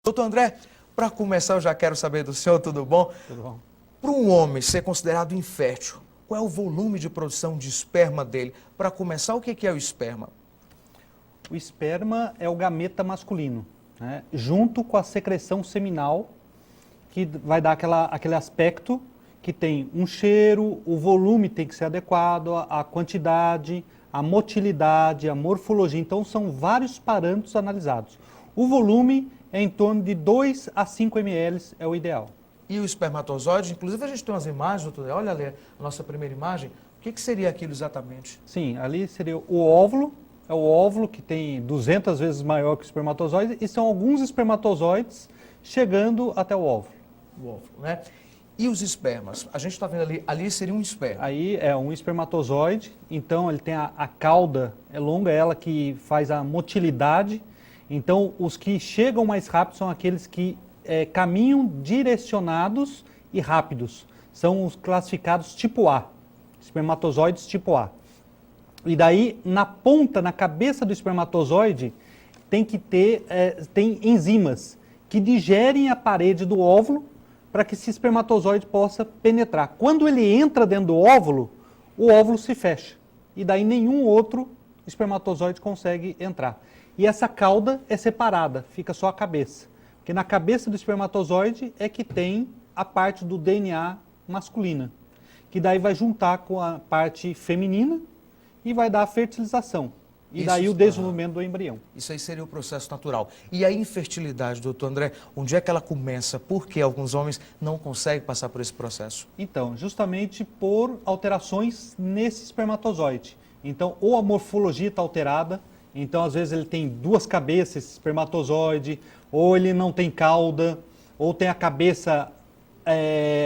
Doutor André, para começar eu já quero saber do senhor, tudo bom? Tudo bom. Para um homem ser considerado infértil, qual é o volume de produção de esperma dele? Para começar, o que é o esperma? O esperma é o gameta masculino, né? Junto com a secreção seminal, que vai dar aquele aspecto que tem um cheiro, o volume tem que ser adequado, a quantidade, a motilidade, a morfologia. Então, são vários parâmetros analisados. O volume é em torno de 2 a 5 ml, é o ideal. E o espermatozoide, inclusive a gente tem umas imagens, doutor, olha ali a nossa primeira imagem, o que seria aquilo exatamente? Sim, ali seria o óvulo, é o óvulo que tem 200 vezes maior que o espermatozoide, e são alguns espermatozoides chegando até o óvulo. O óvulo, né? E os espermas? A gente está vendo ali seria um esperma. Aí é um espermatozoide, então ele tem a cauda, é longa, ela que faz a motilidade. Então os que chegam mais rápido são aqueles que caminham direcionados e rápidos. São os classificados tipo A, espermatozoides tipo A. E daí, na ponta, na cabeça do espermatozoide, tem que ter tem enzimas que digerem a parede do óvulo para que esse espermatozoide possa penetrar. Quando ele entra dentro do óvulo, o óvulo se fecha. E daí nenhum outro espermatozoide consegue entrar. E essa cauda é separada, fica só a cabeça. Porque na cabeça do espermatozoide é que tem a parte do DNA masculina, que daí vai juntar com a parte feminina e vai dar a fertilização. E daí o desenvolvimento do embrião. Isso aí seria o processo natural. E a infertilidade, doutor André, onde é que ela começa? Por que alguns homens não conseguem passar por esse processo? Então, justamente por alterações nesse espermatozoide. Então, ou a morfologia está alterada, então às vezes ele tem duas cabeças, esse espermatozoide, ou ele não tem cauda, ou tem a cabeça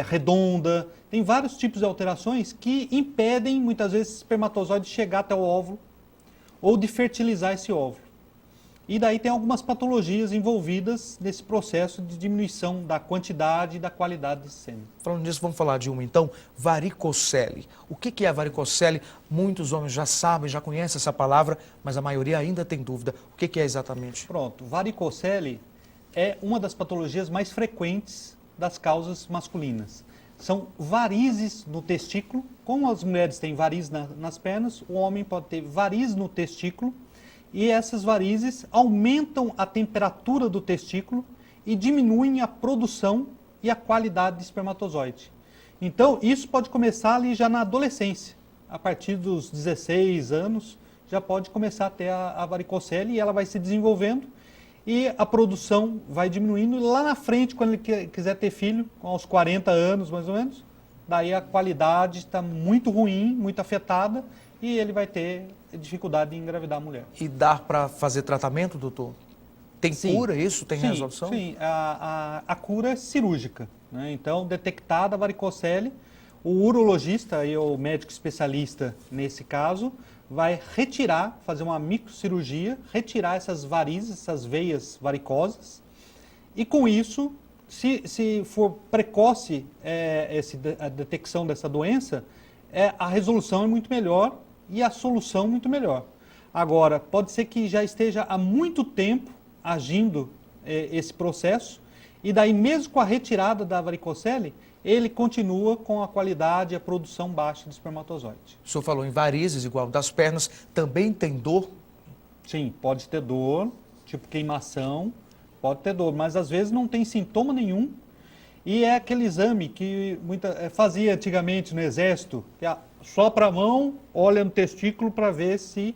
redonda. Tem vários tipos de alterações que impedem muitas vezes esse espermatozoide de chegar até o óvulo, ou de fertilizar esse óvulo. E daí tem algumas patologias envolvidas nesse processo de diminuição da quantidade e da qualidade desse sêmen. Falando nisso, vamos falar de uma então, varicocele. O que é a varicocele? Muitos homens já sabem, já conhecem essa palavra, mas a maioria ainda tem dúvida. O que é exatamente? Pronto, varicocele é uma das patologias mais frequentes das causas masculinas. São varizes no testículo, como as mulheres têm varizes nas pernas, o homem pode ter varizes no testículo, e essas varizes aumentam a temperatura do testículo e diminuem a produção e a qualidade de espermatozoide. Então, isso pode começar ali já na adolescência. A partir dos 16 anos, já pode começar a ter a varicocele e ela vai se desenvolvendo e a produção vai diminuindo. E lá na frente, quando ele quiser ter filho, aos 40 anos mais ou menos, daí a qualidade está muito ruim, muito afetada, e ele vai ter dificuldade em engravidar a mulher. E dá para fazer tratamento, doutor? Tem cura isso? Tem resolução? Sim, a cura é cirúrgica, né? Então, detectada a varicocele, o urologista e o médico especialista nesse caso vai retirar, fazer uma microcirurgia, retirar essas varizes, essas veias varicosas, e com isso, se for precoce a detecção dessa doença, a resolução é muito melhor e a solução muito melhor. Agora, pode ser que já esteja há muito tempo agindo esse processo, e daí mesmo com a retirada da varicocele, ele continua com a qualidade e a produção baixa de espermatozoide. O senhor falou em varizes, igual das pernas, também tem dor? Sim, pode ter dor, tipo queimação, pode ter dor, mas às vezes não tem sintoma nenhum. E é aquele exame que fazia antigamente no exército, que sopra a mão, olha no testículo para ver se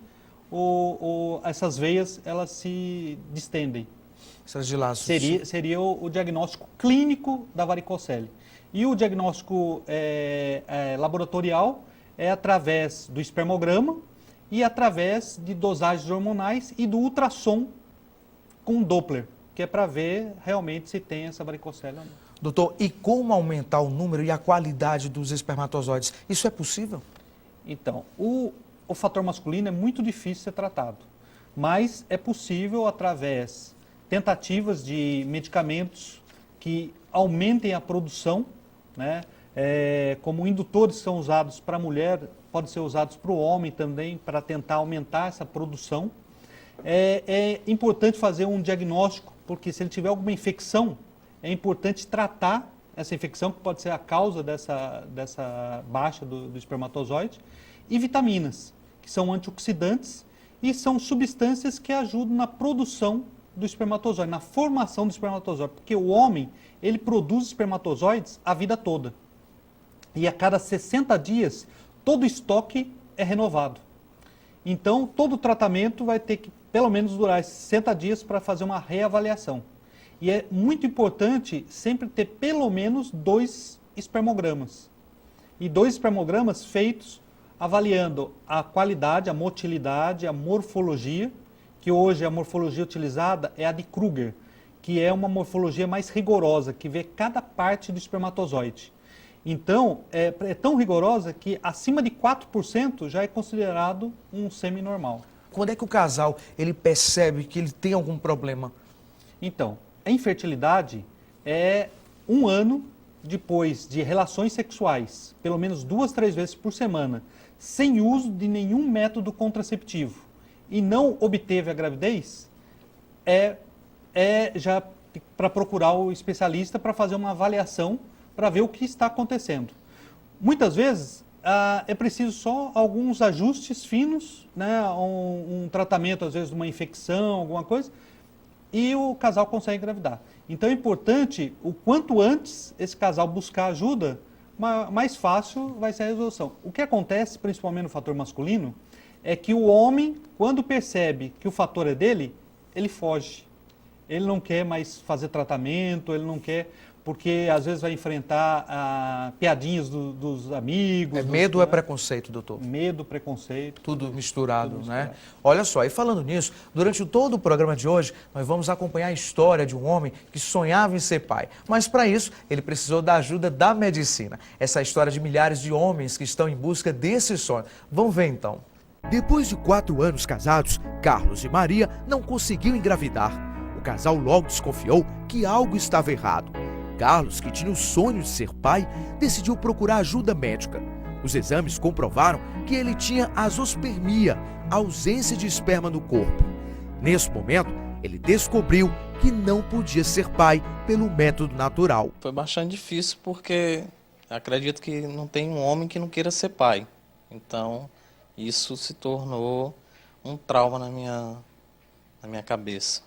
essas veias elas se distendem. Essas dilaços. Seria o diagnóstico clínico da varicocele. E o diagnóstico laboratorial é através do espermograma e através de dosagens hormonais e do ultrassom com Doppler, que é para ver realmente se tem essa varicocele ou não. Doutor, e como aumentar o número e a qualidade dos espermatozoides? Isso é possível? Então, o fator masculino é muito difícil de ser tratado, mas é possível através de tentativas de medicamentos que aumentem a produção, né? Como indutores são usados para a mulher, podem ser usados para o homem também, para tentar aumentar essa produção. é importante fazer um diagnóstico, porque se ele tiver alguma infecção, é importante tratar essa infecção, que pode ser a causa dessa baixa do espermatozoide, e vitaminas, que são antioxidantes e são substâncias que ajudam na produção do espermatozoide, na formação do espermatozoide, porque o homem, ele produz espermatozoides a vida toda. E a cada 60 dias, todo o estoque é renovado. Então, todo o tratamento vai ter que, pelo menos, durar 60 dias para fazer uma reavaliação. E é muito importante sempre ter pelo menos 2 espermogramas. E 2 espermogramas feitos avaliando a qualidade, a motilidade, a morfologia, que hoje a morfologia utilizada é a de Kruger, que é uma morfologia mais rigorosa, que vê cada parte do espermatozoide. Então, é tão rigorosa que acima de 4% já é considerado um sêmen normal. Quando é que o casal ele percebe que ele tem algum problema? Então, a infertilidade é 1 ano depois de relações sexuais, pelo menos 2, 3 vezes por semana, sem uso de nenhum método contraceptivo, e não obteve a gravidez, já para procurar o especialista para fazer uma avaliação para ver o que está acontecendo. Muitas vezes é preciso só alguns ajustes finos, né, um tratamento às vezes de uma infecção, alguma coisa, e o casal consegue engravidar. Então é importante, o quanto antes esse casal buscar ajuda, mais fácil vai ser a resolução. O que acontece, principalmente no fator masculino, é que o homem, quando percebe que o fator é dele, ele foge. Ele não quer mais fazer tratamento, ele não quer, porque às vezes vai enfrentar piadinhas dos amigos. Medo ou é preconceito, doutor? Medo, preconceito. Tudo misturado, né? Olha só, e falando nisso, durante todo o programa de hoje, nós vamos acompanhar a história de um homem que sonhava em ser pai. Mas para isso, ele precisou da ajuda da medicina. Essa é a história de milhares de homens que estão em busca desse sonho. Vamos ver então. Depois de 4 anos casados, Carlos e Maria não conseguiam engravidar. O casal logo desconfiou que algo estava errado. Carlos, que tinha o sonho de ser pai, decidiu procurar ajuda médica. Os exames comprovaram que ele tinha azospermia, ausência de esperma no corpo. Nesse momento, ele descobriu que não podia ser pai pelo método natural. Foi bastante difícil porque acredito que não tem um homem que não queira ser pai. Então, isso se tornou um trauma na minha cabeça.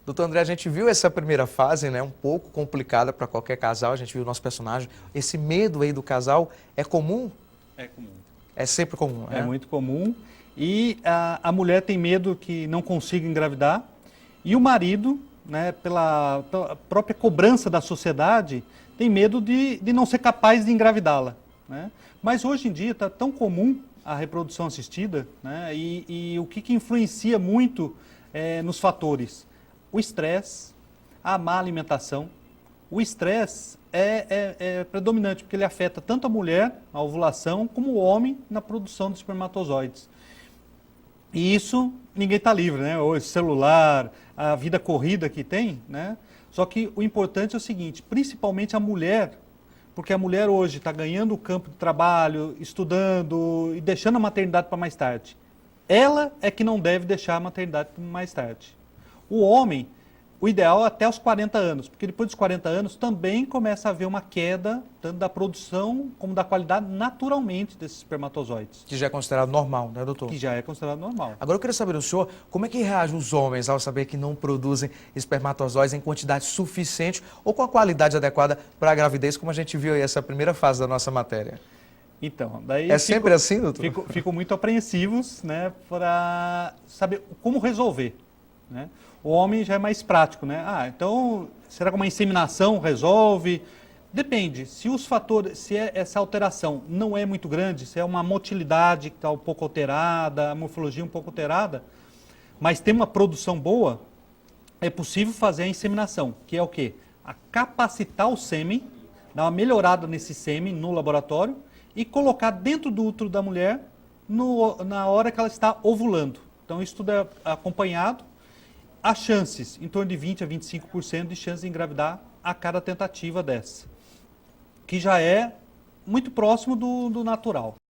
Doutor André, a gente viu essa primeira fase, né, um pouco complicada para qualquer casal, a gente viu o nosso personagem. Esse medo aí do casal é comum? É comum. É sempre comum, né? É muito comum. E a mulher tem medo que não consiga engravidar. E o marido, né, pela própria cobrança da sociedade, tem medo de não ser capaz de engravidá-la, né? Mas hoje em dia está tão comum a reprodução assistida, né, e o que influencia muito nos fatores? O estresse, a má alimentação. O estresse é predominante, porque ele afeta tanto a mulher, a ovulação, como o homem na produção de espermatozoides. E isso, ninguém está livre, né? O celular, a vida corrida que tem, né? Só que o importante é o seguinte, principalmente a mulher, porque a mulher hoje está ganhando o campo de trabalho, estudando e deixando a maternidade para mais tarde. Ela é que não deve deixar a maternidade para mais tarde. O homem, o ideal é até os 40 anos, porque depois dos 40 anos também começa a haver uma queda, tanto da produção como da qualidade naturalmente desses espermatozoides. Que já é considerado normal, né, doutor? Que já é considerado normal. Agora eu queria saber do senhor, como é que reagem os homens ao saber que não produzem espermatozoides em quantidade suficiente ou com a qualidade adequada para a gravidez, como a gente viu aí essa primeira fase da nossa matéria? Então, daí sempre assim, doutor? Ficam muito apreensivos, né, para saber como resolver, né? O homem já é mais prático, né? Então, será que uma inseminação resolve? Depende. Se os fatores, se essa alteração não é muito grande, se é uma motilidade que está um pouco alterada, a morfologia um pouco alterada, mas tem uma produção boa, é possível fazer a inseminação, que é o quê? A capacitar o sêmen, dar uma melhorada nesse sêmen no laboratório e colocar dentro do útero da mulher na hora que ela está ovulando. Então, isso tudo é acompanhado. Há chances, em torno de 20% a 25% de chance de engravidar a cada tentativa dessa, que já é muito próximo do natural.